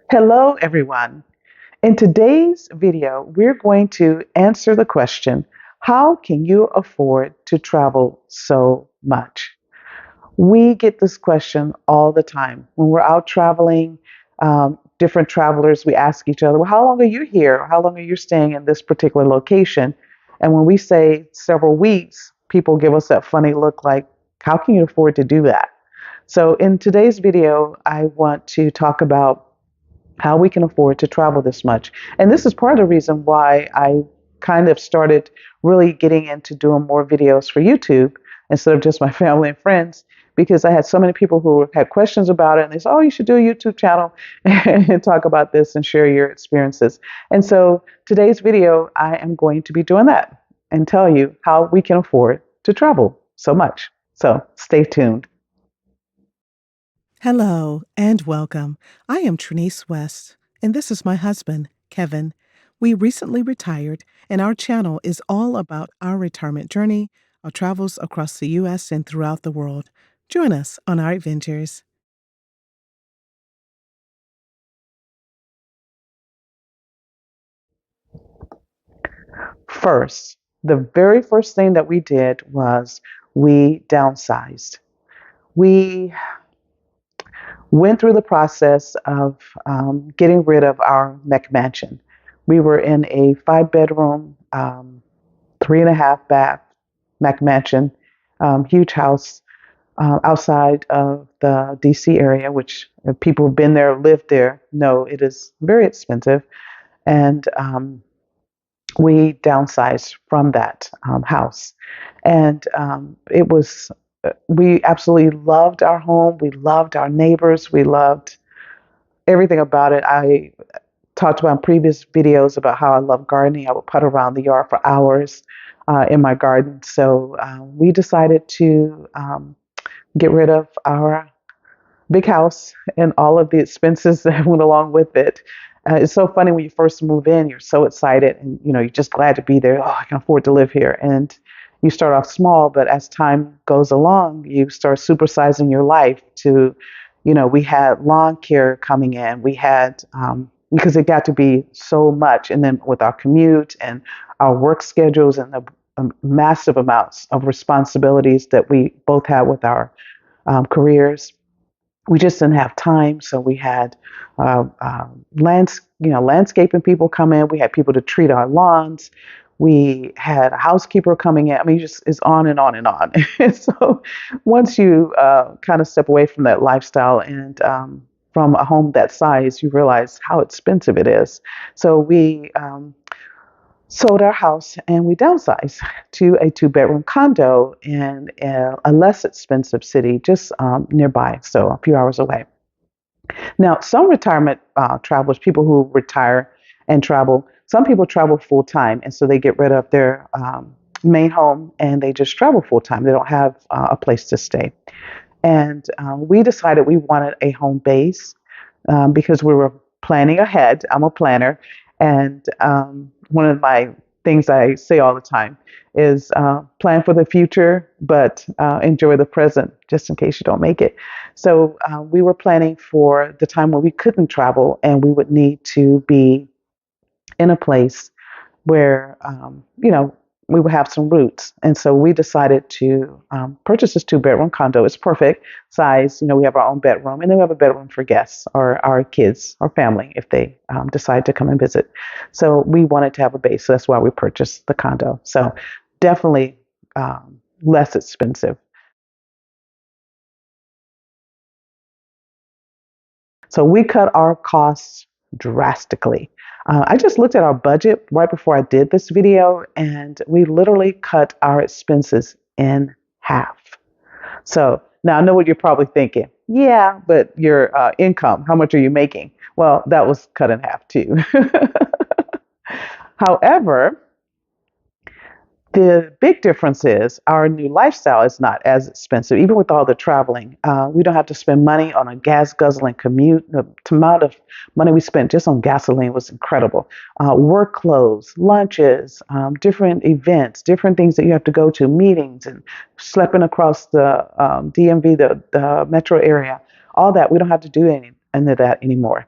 Hello, everyone. In today's video, we're going to answer the question, how can you afford to travel so much? We get this question all the time. When we're out traveling, different travelers, we ask each other, well, how long are you here? How long are you staying in this particular location? And when we say several weeks, people give us that funny look like, how can you afford to do that? So in today's video, I want to talk about how we can afford to travel this much. And this is part of the reason why I kind of started really getting into doing more videos for YouTube instead of just my family and friends, because I had so many people who had questions about it and they said, oh, you should do a YouTube channel and talk about this and share your experiences. And so today's video, I am going to be doing that and tell you how we can afford to travel so much. So stay tuned. Hello and welcome. I am Trinice West, and this is my husband, Kevin. We recently retired, and our channel is all about our retirement journey, our travels across the U.S. and throughout the world. Join us on our adventures. First, the very first thing that we did was we downsized. We went through the process of getting rid of our mech mansion. We were in a 5 bedroom, 3.5 bath mech mansion, huge house outside of the DC area, which if people who've been there, lived there, know it is very expensive. And we downsized from that house. And it was, we absolutely loved our home. We loved our neighbors. We loved everything about it. I talked about in previous videos about how I love gardening. I would putt around the yard for hours in my garden. So we decided to get rid of our big house and all of the expenses that went along with it. It's so funny when you first move in, you're so excited and you're just glad to be there. Oh, I can afford to live here. And you start off small, but as time goes along, you start supersizing your life to, we had lawn care coming in. We had, because it got to be so much. And then with our commute and our work schedules and the massive amounts of responsibilities that we both had with our careers, we just didn't have time. So we had landscaping people come in. We had people to treat our lawns. We had a housekeeper coming in. I mean, just is on and on and on. And so once you kind of step away from that lifestyle and from a home that size, you realize how expensive it is. So we sold our house and we downsized to a 2 bedroom condo in a less expensive city just nearby, so a few hours away. Now, some retirement travelers, people who retire and travel, some people travel full time, and so they get rid of their main home and they just travel full time. They don't have a place to stay. And we decided we wanted a home base because we were planning ahead. I'm a planner, and one of my things I say all the time is plan for the future, but enjoy the present just in case you don't make it. So we were planning for the time when we couldn't travel and we would need to be in a place where we would have some roots. And so we decided to purchase this 2 bedroom condo. It's perfect size. We have our own bedroom, and then we have a bedroom for guests or our kids or family if they decide to come and visit. So we wanted to have a base. So that's why we purchased the condo. So definitely less expensive. So we cut our costs drastically. I just looked at our budget right before I did this video, and we literally cut our expenses in half. So now I know what you're probably thinking. Yeah, but your income, how much are you making? Well, that was cut in half too. However, the big difference is our new lifestyle is not as expensive, even with all the traveling. We don't have to spend money on a gas guzzling commute. The amount of money we spent just on gasoline was incredible. Work clothes, lunches, different events, different things that you have to go to, meetings, and schlepping across the DMV, the metro area. All that we don't have to do into that anymore.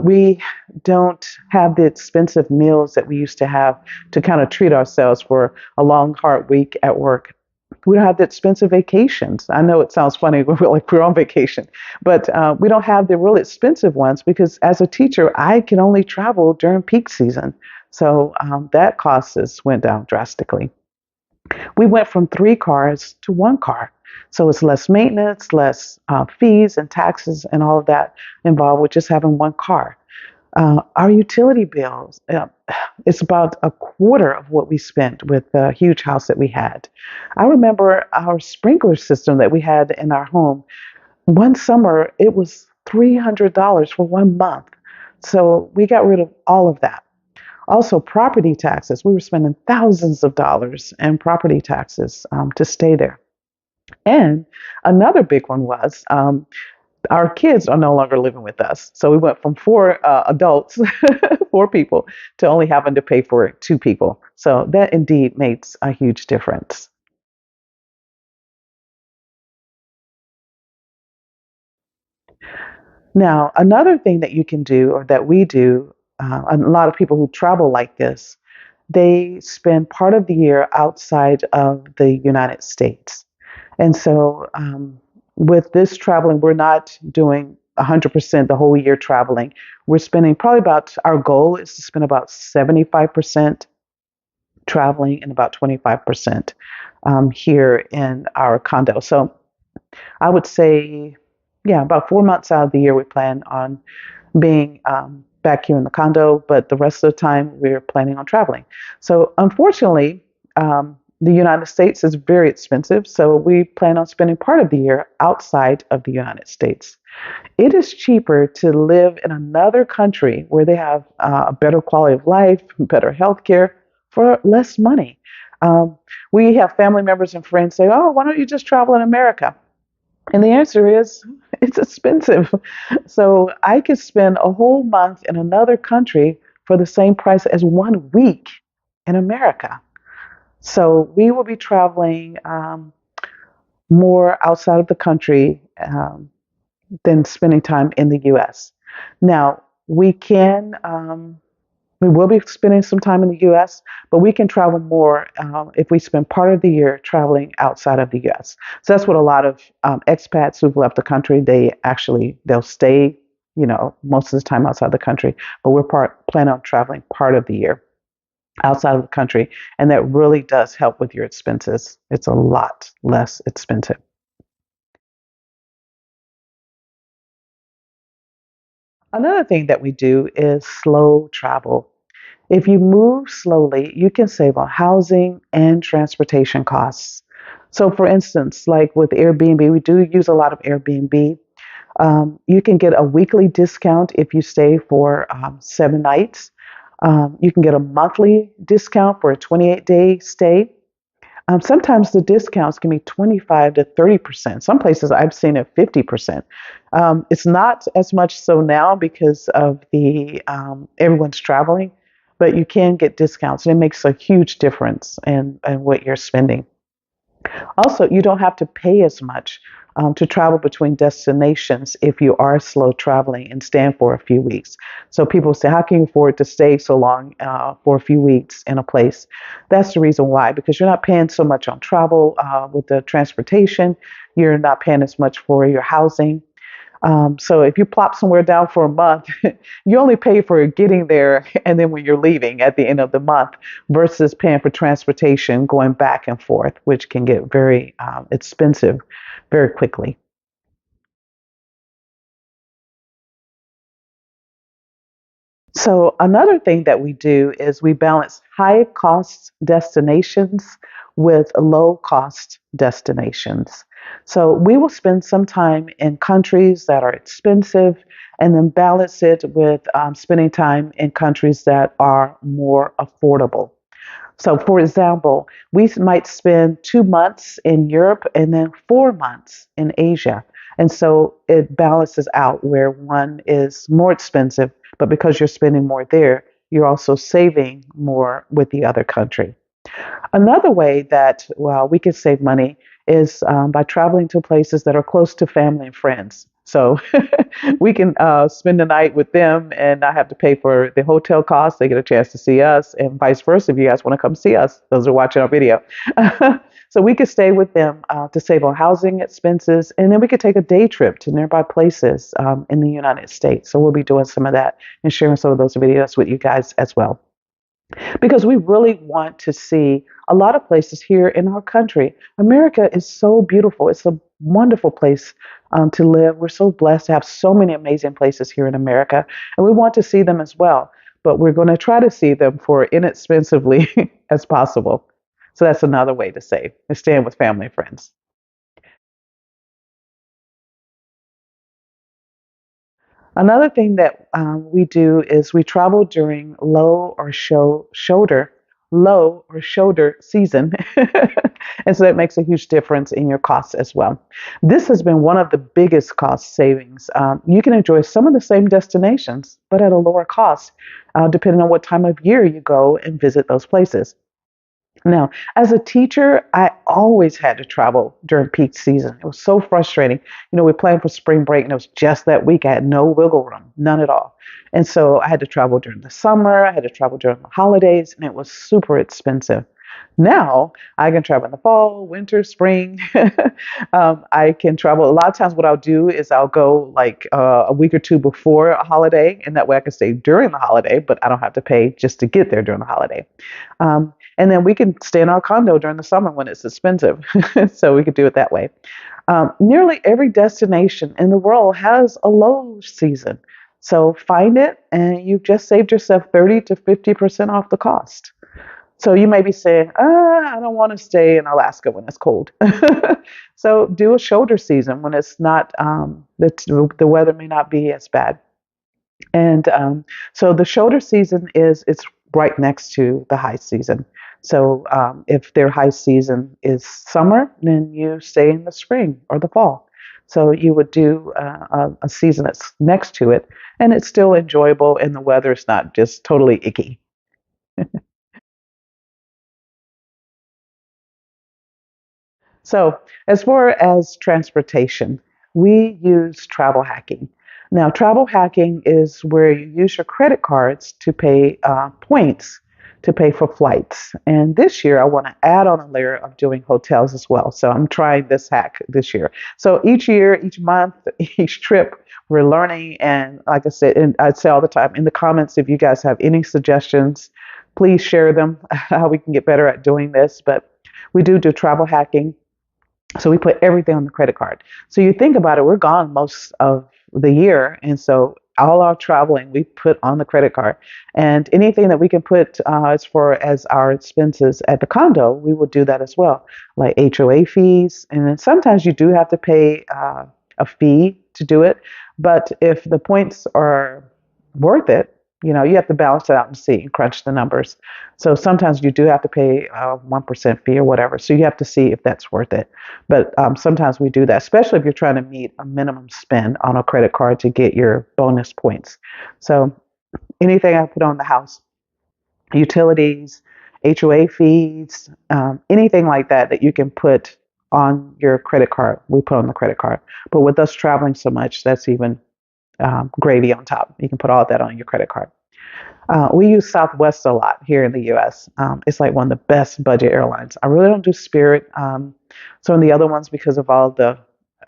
We don't have the expensive meals that we used to have to kind of treat ourselves for a long, hard week at work. We don't have the expensive vacations. I know it sounds funny, we're like we're on vacation, but we don't have the really expensive ones because as a teacher, I can only travel during peak season. So that cost us went down drastically. We went from 3 cars to 1 car. So it's less maintenance, less fees and taxes and all of that involved with just having 1 car. Our utility bills, it's about a quarter of what we spent with the huge house that we had. I remember our sprinkler system that we had in our home. One summer, it was $300 for 1 month. So we got rid of all of that. Also, property taxes. We were spending thousands of dollars in property taxes to stay there. And another big one was our kids are no longer living with us. So we went from 4 adults, 4 people, to only having to pay for 2 people. So that indeed makes a huge difference. Now, another thing that you can do, or that we do, a lot of people who travel like this, they spend part of the year outside of the United States. And so, with this traveling, we're not doing 100% the whole year traveling. We're spending probably about, our goal is to spend about 75% traveling and about 25% here in our condo. So, I would say, yeah, about 4 months out of the year, we plan on being back here in the condo, but the rest of the time we're planning on traveling. So, unfortunately, the United States is very expensive, so we plan on spending part of the year outside of the United States. It is cheaper to live in another country where they have a better quality of life, better health care for less money. Um, we have family members and friends say, "Oh, why don't you just travel in America?" And the answer is it's expensive. So I could spend a whole month in another country for the same price as 1 week in America. So we will be traveling more outside of the country than spending time in the US. Now, we will be spending some time in the U.S., but we can travel more if we spend part of the year traveling outside of the U.S. So that's what a lot of expats who've left the country, they'll stay, most of the time outside the country, but we're plan on traveling part of the year outside of the country, and that really does help with your expenses. It's a lot less expensive. Another thing that we do is slow travel. If you move slowly, you can save on housing and transportation costs. So, for instance, like with Airbnb, we do use a lot of Airbnb. You can get a weekly discount if you stay for 7 nights. You can get a monthly discount for a 28-day stay. Sometimes the discounts can be 25 to 30%. Some places I've seen it 50%. It's not as much so now because of the everyone's traveling, but you can get discounts, and it makes a huge difference in what you're spending. Also, you don't have to pay as much to travel between destinations if you are slow traveling and stand for a few weeks. So people say, how can you afford to stay so long for a few weeks in a place? That's the reason why, because you're not paying so much on travel with the transportation. You're not paying as much for your housing. So if you plop somewhere down for a month, you only pay for getting there and then when you're leaving at the end of the month versus paying for transportation going back and forth, which can get very expensive very quickly. So another thing that we do is we balance high cost destinations with low cost destinations. So we will spend some time in countries that are expensive and then balance it with spending time in countries that are more affordable. So, for example, we might spend 2 months in Europe and then 4 months in Asia. And so it balances out where one is more expensive, but because you're spending more there, you're also saving more with the other country. Another way that, well, we can save money is by traveling to places that are close to family and friends. So we can spend the night with them and not have to pay for the hotel costs. They get a chance to see us, and vice versa if you guys want to come see us. Those are watching our video. So we could stay with them to save on housing expenses, and then we could take a day trip to nearby places in the United States. So we'll be doing some of that and sharing some of those videos with you guys as well because we really want to see a lot of places here in our country. America is so beautiful. It's a wonderful place to live. We're so blessed to have so many amazing places here in America, and we want to see them as well. But we're going to try to see them for inexpensively as possible. So that's another way to save, is staying with family and friends. Another thing that we do is we travel during low or shoulder season. And so that makes a huge difference in your costs as well. This has been one of the biggest cost savings. You can enjoy some of the same destinations, but at a lower cost, depending on what time of year you go and visit those places. Now, as a teacher, I always had to travel during peak season. It was so frustrating. We planned for spring break and it was just that week. I had no wiggle room, none at all. And so I had to travel during the summer, I had to travel during the holidays, and it was super expensive. Now I can travel in the fall, winter, spring. I can travel. A lot of times, what I'll do is I'll go like a week or two before a holiday, and that way I can stay during the holiday, but I don't have to pay just to get there during the holiday. And then we can stay in our condo during the summer when it's expensive. So we could do it that way. Nearly every destination in the world has a low season. So find it, and you've just saved yourself 30 to 50% off the cost. So you may be saying, I don't want to stay in Alaska when it's cold. So do a shoulder season when it's not, the weather may not be as bad. And so the shoulder season it's right next to the high season. So if their high season is summer, then you stay in the spring or the fall. So you would do a season that's next to it, and it's still enjoyable, and the weather is not just totally icky. So, as far as transportation, we use travel hacking. Now, travel hacking is where you use your credit cards to pay points to pay for flights. And this year, I want to add on a layer of doing hotels as well. So, I'm trying this hack this year. So, each year, each month, each trip, we're learning. And like I said, and I'd say all the time in the comments, if you guys have any suggestions, please share them, how we can get better at doing this. But we do travel hacking, so we put everything on the credit card. So you think about it, we're gone most of the year. And so all our traveling we put on the credit card. And anything that we can put as far as our expenses at the condo, we will do that as well, like HOA fees. And then sometimes you do have to pay a fee to do it. But if the points are worth it, you have to balance it out and see and crunch the numbers. So sometimes you do have to pay a 1% fee or whatever. So you have to see if that's worth it. But sometimes we do that, especially if you're trying to meet a minimum spend on a credit card to get your bonus points. So anything I put on the house, utilities, HOA fees, anything like that that you can put on your credit card, we put on the credit card. But with us traveling so much, that's even gravy on top. You can put all that on your credit card. We use Southwest a lot here in the U.S. It's like one of the best budget airlines. I really don't do Spirit. Some of the other ones, because of all the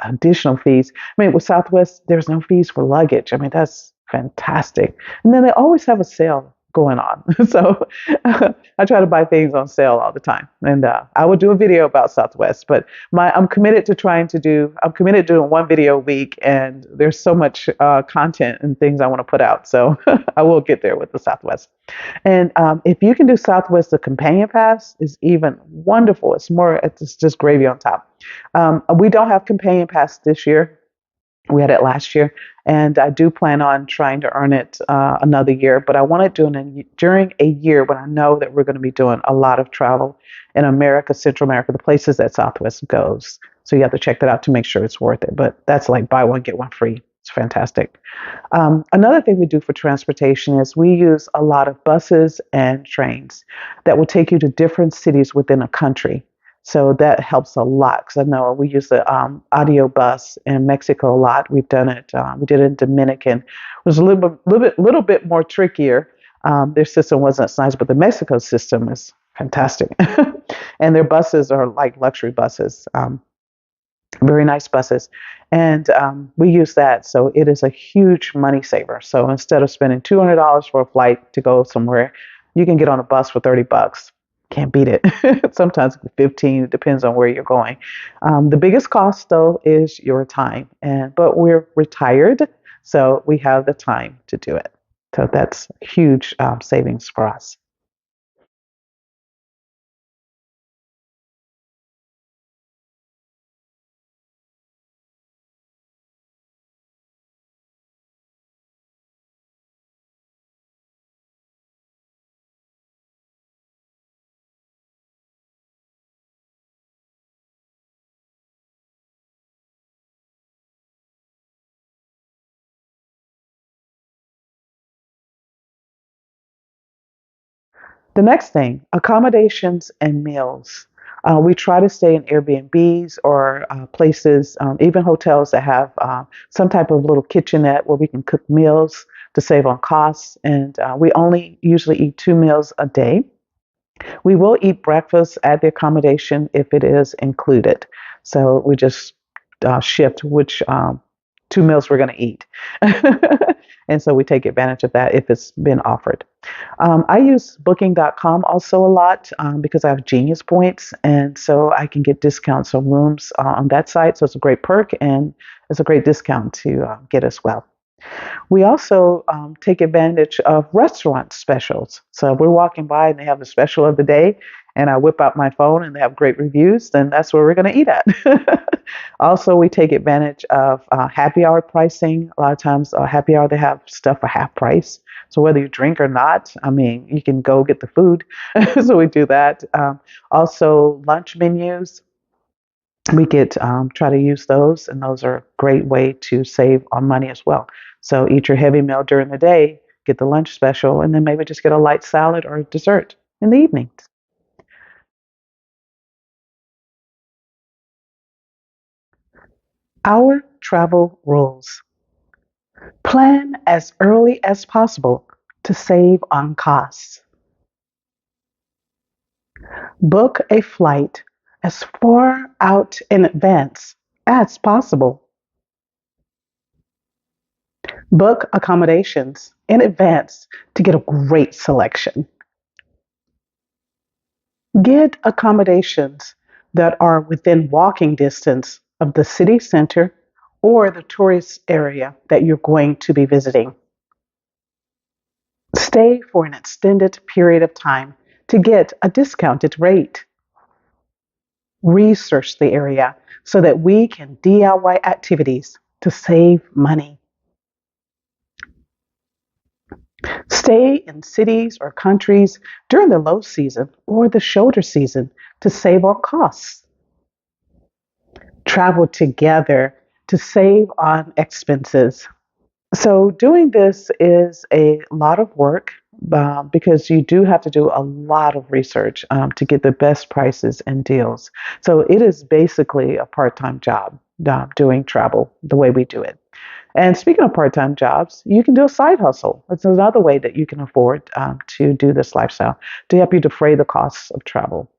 additional fees. I mean, with Southwest, there's no fees for luggage. I mean, that's fantastic. And then they always have a sale going on. So I try to buy things on sale all the time. And I will do a video about Southwest, but I'm committed to I'm committed to doing one video a week, and there's so much content and things I want to put out. So I will get there with the Southwest. And if you can do Southwest, the companion pass is even wonderful. It's just gravy on top. We don't have companion pass this year. We had it last year, and I do plan on trying to earn it another year. But I want to do it during a year when I know that we're going to be doing a lot of travel in America, Central America, the places that Southwest goes. So you have to check that out to make sure it's worth it. But that's like buy one, get one free. It's fantastic. Another thing we do for transportation is we use a lot of buses and trains that will take you to different cities within a country. So that helps a lot because I know we use the audio bus in Mexico a lot. We've done it. We did it in Dominican. It was a little bit more trickier. Their system wasn't as nice, but the Mexico system is fantastic, and their buses are like luxury buses. Very nice buses. And we use that. So it is a huge money saver. So instead of spending $200 for a flight to go somewhere, you can get on a bus for 30 bucks. Can't beat it. Sometimes 15, it depends on where you're going. The biggest cost though is your time. But we're retired, so we have the time to do it. So that's huge savings for us. The next thing, accommodations and meals. We try to stay in Airbnbs or places, even hotels that have some type of little kitchenette where we can cook meals to save on costs. And we only usually eat 2 meals a day. We will eat breakfast at the accommodation if it is included. So we just shift which 2 meals we're going to eat. And so we take advantage of that if it's been offered. I use booking.com also a lot because I have Genius points. And so I can get discounts on rooms on that site. So it's a great perk and it's a great discount to get as well. We also take advantage of restaurant specials. So if we're walking by and they have a special of the day, and I whip out my phone and they have great reviews, then that's where we're going to eat at. Also, we take advantage of happy hour pricing. A lot of times, happy hour, they have stuff for half price. So whether you drink or not, I mean, you can go get the food. So we do that. Also, lunch menus we get try to use those, and those are a great way to save on money as well. So eat your heavy meal during the day, get the lunch special, and then maybe just get a light salad or dessert in the evenings. Our travel rules: plan as early as possible to save on costs. Book a flight as far out in advance as possible. Book accommodations in advance to get a great selection. Get accommodations that are within walking distance of the city center or the tourist area that you're going to be visiting. Stay for an extended period of time to get a discounted rate. Research the area so that we can DIY activities to save money. Stay in cities or countries during the low season or the shoulder season to save on costs. Travel together to save on expenses. So, doing this is a lot of work because you do have to do a lot of research to get the best prices and deals. So, it is basically a part time job doing travel the way we do it. And speaking of part time jobs, you can do a side hustle. It's another way that you can afford to do this lifestyle to help you defray the costs of travel.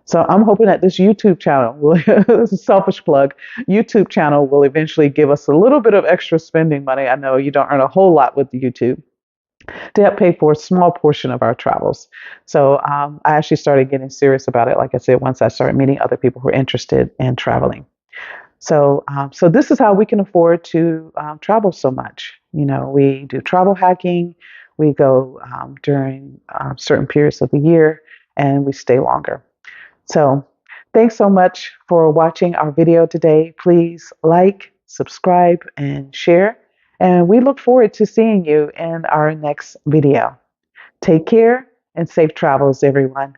So I'm hoping that this YouTube channel will, this is a selfish plug, YouTube channel will eventually give us a little bit of extra spending money. I know you don't earn a whole lot with YouTube to help pay for a small portion of our travels. So I actually started getting serious about it, like I said, once I started meeting other people who are interested in traveling. So this is how we can afford to travel so much. You know, we do travel hacking. We go during certain periods of the year, and we stay longer. So thanks so much for watching our video today. Please like, subscribe, and share. And we look forward to seeing you in our next video. Take care and safe travels, everyone.